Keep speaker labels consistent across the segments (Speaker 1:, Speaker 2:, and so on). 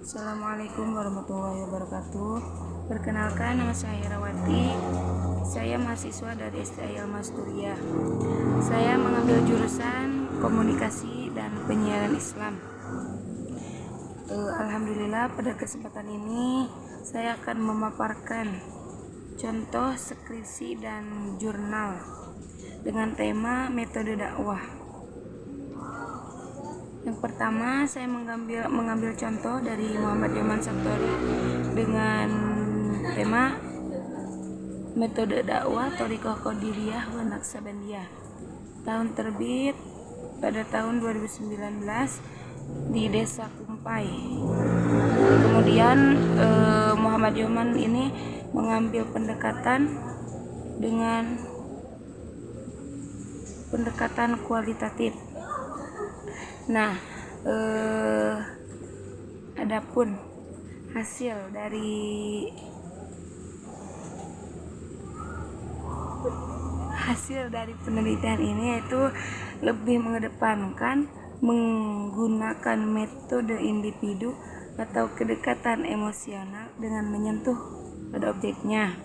Speaker 1: Assalamualaikum warahmatullahi wabarakatuh. Perkenalkan, nama saya Herawati. Saya mahasiswa dari STI Al-Masturiah. Saya mengambil jurusan Komunikasi dan Penyiaran Islam. Alhamdulillah, pada kesempatan ini saya akan memaparkan contoh skripsi dan jurnal dengan tema metode dakwah. Yang pertama, saya mengambil contoh dari Muhammad Yaman Sabtori dengan tema metode dakwah Thariqah Qadiriyah wa Naqsabandiyah. Tahun terbit pada tahun 2019 di Desa Kumpai. Kemudian Muhammad Yaman ini mengambil pendekatan dengan pendekatan kualitatif. Nah, adapun hasil dari penelitian ini yaitu lebih mengedepankan menggunakan metode individu atau kedekatan emosional dengan menyentuh pada objeknya.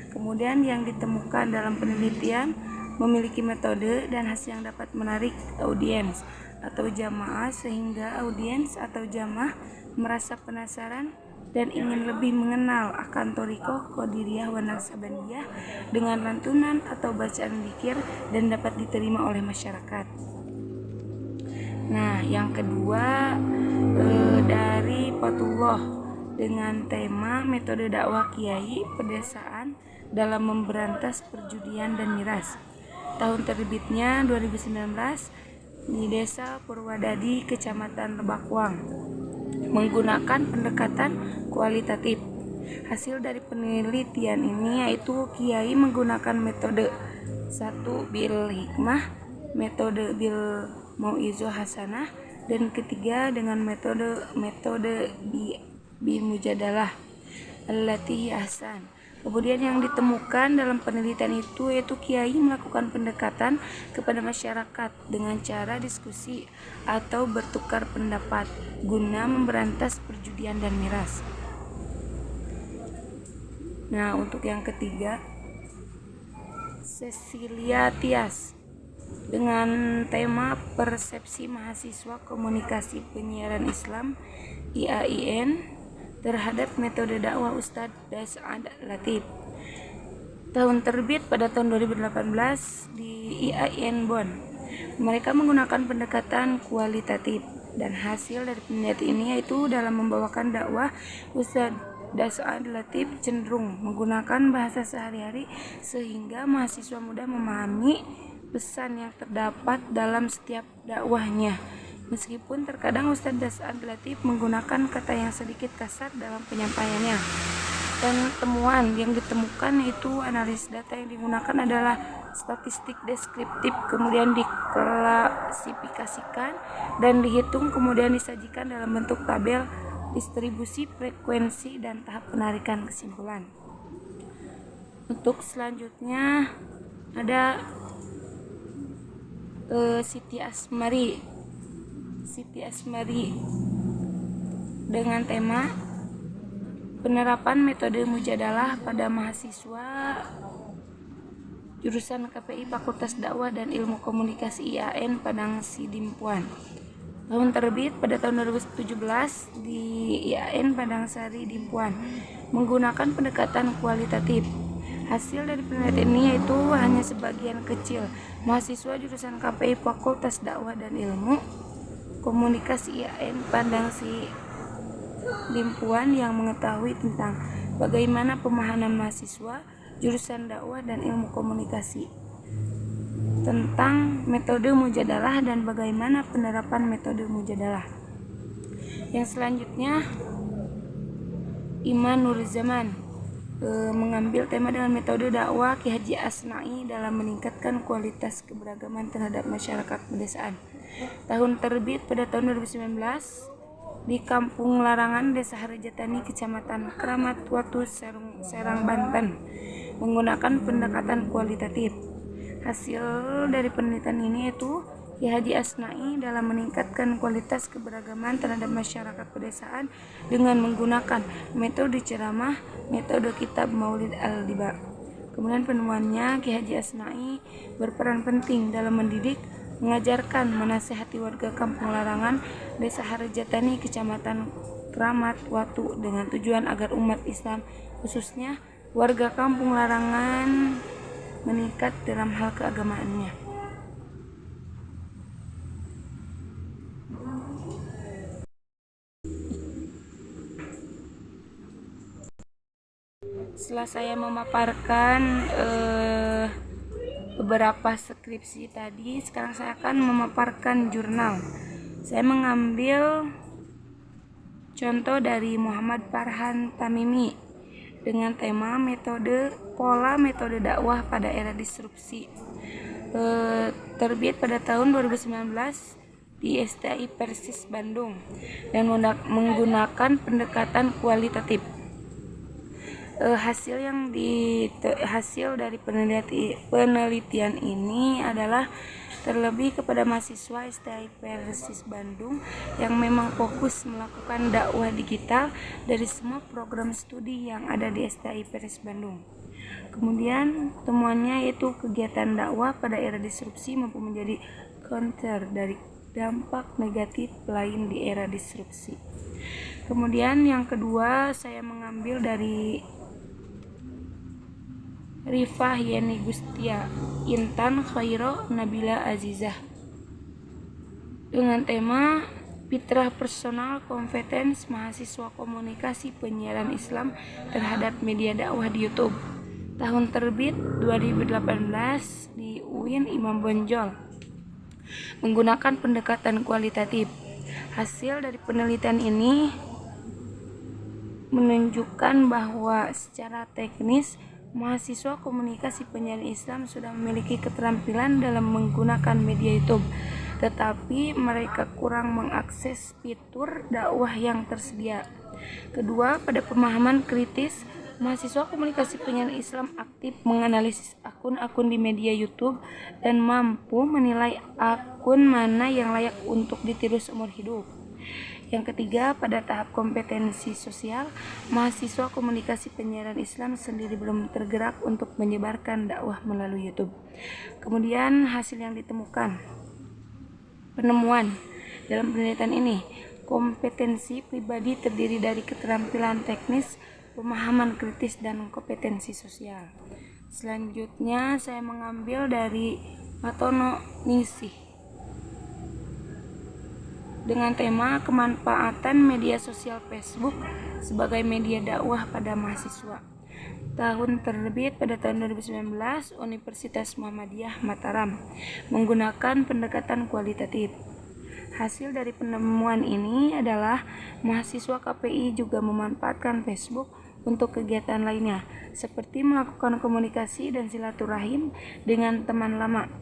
Speaker 1: Kemudian yang ditemukan dalam penelitian memiliki metode dan hasil yang dapat menarik audiens atau jamaah sehingga audiens atau jamaah merasa penasaran dan ingin lebih mengenal akan Thariqah Qadiriyah wa Naqsabandiyah dengan lantunan atau bacaan dzikir dan dapat diterima oleh masyarakat. Nah, yang kedua dari Fatullah dengan tema metode dakwah kiai pedesaan dalam memberantas perjudian dan miras. Tahun terbitnya 2019 di Desa Purwadadi, Kecamatan Lebakwang, menggunakan pendekatan kualitatif. Hasil dari penelitian ini yaitu kiai menggunakan metode 1 bil hikmah, metode bil mauizah hasanah, dan ketiga dengan metode bi mujadalah allati ahsan. Kemudian yang ditemukan dalam penelitian itu yaitu kiai melakukan pendekatan kepada masyarakat dengan cara diskusi atau bertukar pendapat guna memberantas perjudian dan miras. Nah, untuk yang ketiga, Cecilia Tias dengan tema persepsi mahasiswa komunikasi penyiaran Islam IAIN terhadap metode dakwah Ustadz Das'ad Latif. Tahun terbit pada tahun 2018 di IAIN Bonn. Mereka menggunakan pendekatan kualitatif dan hasil dari penelitian ini yaitu dalam membawakan dakwah Ustadz Das'ad Latif cenderung menggunakan bahasa sehari-hari sehingga mahasiswa mudah memahami pesan yang terdapat dalam setiap dakwahnya. Meskipun terkadang Ustadz Das'ad Latif menggunakan kata yang sedikit kasar dalam penyampaiannya. Dan temuan yang ditemukan itu analis data yang digunakan adalah statistik deskriptif, kemudian diklasifikasikan dan dihitung, kemudian disajikan dalam bentuk tabel distribusi frekuensi dan tahap penarikan kesimpulan. Untuk selanjutnya ada Siti Asmari dengan tema penerapan metode mujadalah pada mahasiswa jurusan KPI Fakultas Dakwah dan Ilmu Komunikasi IAIN Padang Sidimpuan. Tahun terbit pada tahun 2017 di IAIN Padang Sari Dimpuan menggunakan pendekatan kualitatif. Hasil dari penelitian ini yaitu hanya sebagian kecil mahasiswa jurusan KPI Fakultas Dakwah dan Ilmu Komunikasi IAIN Padang Sidimpuan yang mengetahui tentang bagaimana pemahaman mahasiswa jurusan dakwah dan ilmu komunikasi tentang metode mujadalah dan bagaimana penerapan metode mujadalah. Yang selanjutnya Iman Nurzaman mengambil tema dengan metode dakwah Ki Haji Asna'i dalam meningkatkan kualitas keberagaman terhadap masyarakat pedesaan. Tahun terbit pada tahun 2019 di Kampung Larangan, Desa Harjatani, Kecamatan Kramat Watu, Serang, Banten, menggunakan pendekatan kualitatif. Hasil dari penelitian ini yaitu Ki Haji Asna'i dalam meningkatkan kualitas keberagaman terhadap masyarakat pedesaan dengan menggunakan metode ceramah, metode kitab Maulid al-Diba. Kemudian penemuannya, Ki Haji Asna'i berperan penting dalam mendidik, mengajarkan, menasihati warga Kampung Larangan, Desa Harjatani, Kecamatan Kramat Watu dengan tujuan agar umat Islam, khususnya warga Kampung Larangan, meningkat dalam hal keagamaannya. Setelah saya memaparkan beberapa skripsi tadi, sekarang saya akan memaparkan jurnal. Saya mengambil contoh dari Muhammad Farhan Tamimi dengan tema pola metode dakwah pada era disrupsi. Terbit pada tahun 2019 di STI Persis Bandung dan menggunakan pendekatan kualitatif. Hasil dari penelitian ini adalah terlebih kepada mahasiswa STI Persis Bandung yang memang fokus melakukan dakwah digital dari semua program studi yang ada di STI Persis Bandung. Kemudian temuannya yaitu kegiatan dakwah pada era disrupsi mampu menjadi counter dari dampak negatif lain di era disrupsi. Kemudian yang kedua, saya mengambil dari Rifah Yeni Gustia Intan Khairo Nabila Azizah dengan tema Fitrah Personal Kompetens Mahasiswa Komunikasi Penyiaran Islam terhadap Media Dakwah di YouTube. Tahun terbit 2018 di UIN Imam Bonjol. Menggunakan pendekatan kualitatif. Hasil dari penelitian ini menunjukkan bahwa secara teknis mahasiswa komunikasi penyiaran Islam sudah memiliki keterampilan dalam menggunakan media YouTube, tetapi mereka kurang mengakses fitur dakwah yang tersedia. Kedua, pada pemahaman kritis, mahasiswa komunikasi penyiaran Islam aktif menganalisis akun-akun di media YouTube dan mampu menilai akun mana yang layak untuk ditiru seumur hidup. Yang ketiga, pada tahap kompetensi sosial, mahasiswa komunikasi penyiaran Islam sendiri belum tergerak untuk menyebarkan dakwah melalui YouTube. Kemudian hasil yang ditemukan. Penemuan dalam penelitian ini, kompetensi pribadi terdiri dari keterampilan teknis, pemahaman kritis, dan kompetensi sosial. Selanjutnya saya mengambil dari Matono Ningsih dengan tema kemanfaatan media sosial Facebook sebagai media dakwah pada mahasiswa. Tahun terbit pada tahun 2019 Universitas Muhammadiyah Mataram menggunakan pendekatan kualitatif. Hasil dari penemuan ini adalah mahasiswa KPI juga memanfaatkan Facebook untuk kegiatan lainnya seperti melakukan komunikasi dan silaturahim dengan teman lama,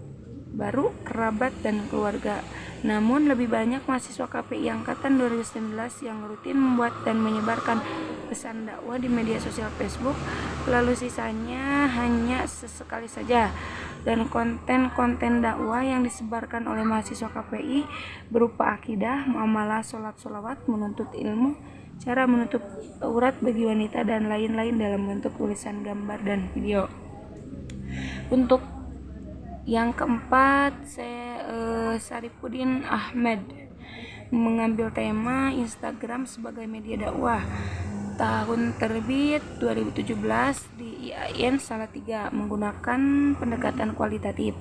Speaker 1: baru, kerabat, dan keluarga. Namun lebih banyak mahasiswa KPI angkatan 2019 yang rutin membuat dan menyebarkan pesan dakwah di media sosial Facebook, lalu sisanya hanya sesekali saja. Dan konten-konten dakwah yang disebarkan oleh mahasiswa KPI berupa akidah, muamalah, sholat, sholawat, menuntut ilmu, cara menutup aurat bagi wanita, dan lain-lain dalam bentuk tulisan, gambar, dan video. Untuk yang keempat, Saripudin Ahmad mengambil tema Instagram sebagai media dakwah. Tahun terbit 2017 di IAIN Salatiga menggunakan pendekatan kualitatif.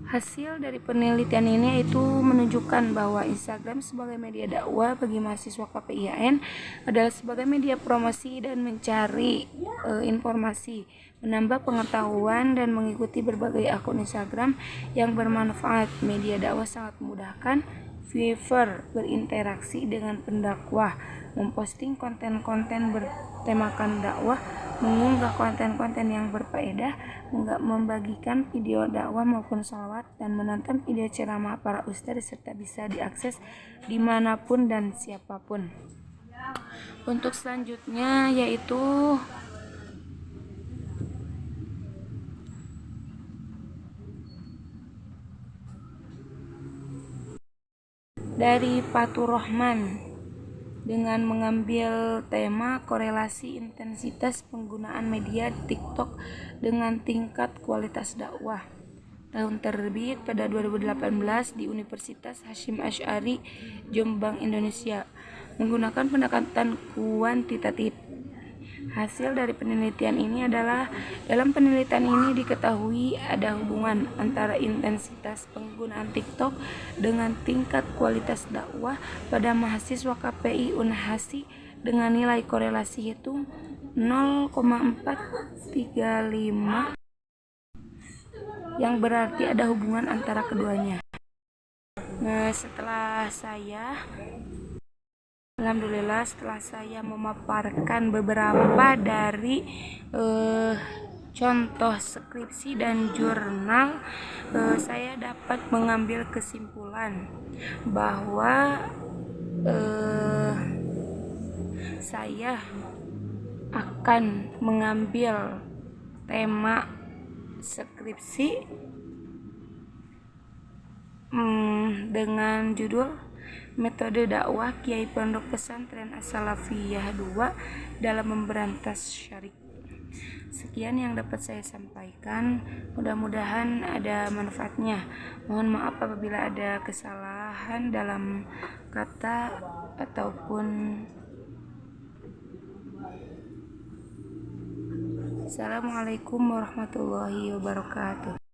Speaker 1: Hasil dari penelitian ini itu menunjukkan bahwa Instagram sebagai media dakwah bagi mahasiswa KPIAN adalah sebagai media promosi dan mencari informasi, menambah pengetahuan, dan mengikuti berbagai akun Instagram yang bermanfaat. Media dakwah sangat memudahkan viewer berinteraksi dengan pendakwah, memposting konten-konten bertemakan dakwah, mengunggah konten-konten yang berfaedah, membagikan video dakwah maupun sholawat, dan menonton video ceramah para ustadz serta bisa diakses dimanapun dan siapapun. Untuk selanjutnya yaitu dari Fatur Rahman dengan mengambil tema korelasi intensitas penggunaan media TikTok dengan tingkat kualitas dakwah. Tahun terbit pada 2018 di Universitas Hasyim Asy'ari, Jombang, Indonesia, menggunakan pendekatan kuantitatif. Hasil dari penelitian ini adalah, dalam penelitian ini diketahui ada hubungan antara intensitas penggunaan TikTok dengan tingkat kualitas dakwah pada mahasiswa KPI Unhasi dengan nilai korelasi hitung 0,435, yang berarti ada hubungan antara keduanya. Nah, Alhamdulillah setelah saya memaparkan beberapa dari contoh skripsi dan jurnal, saya dapat mengambil kesimpulan bahwa saya akan mengambil tema skripsi dengan judul Metode Dakwah Kiai Pondok Pesantren As-Salafiyah 2 dalam memberantas syirik. Sekian yang dapat saya sampaikan, mudah-mudahan ada manfaatnya. Mohon maaf apabila ada kesalahan dalam kata ataupun. Assalamualaikum warahmatullahi wabarakatuh.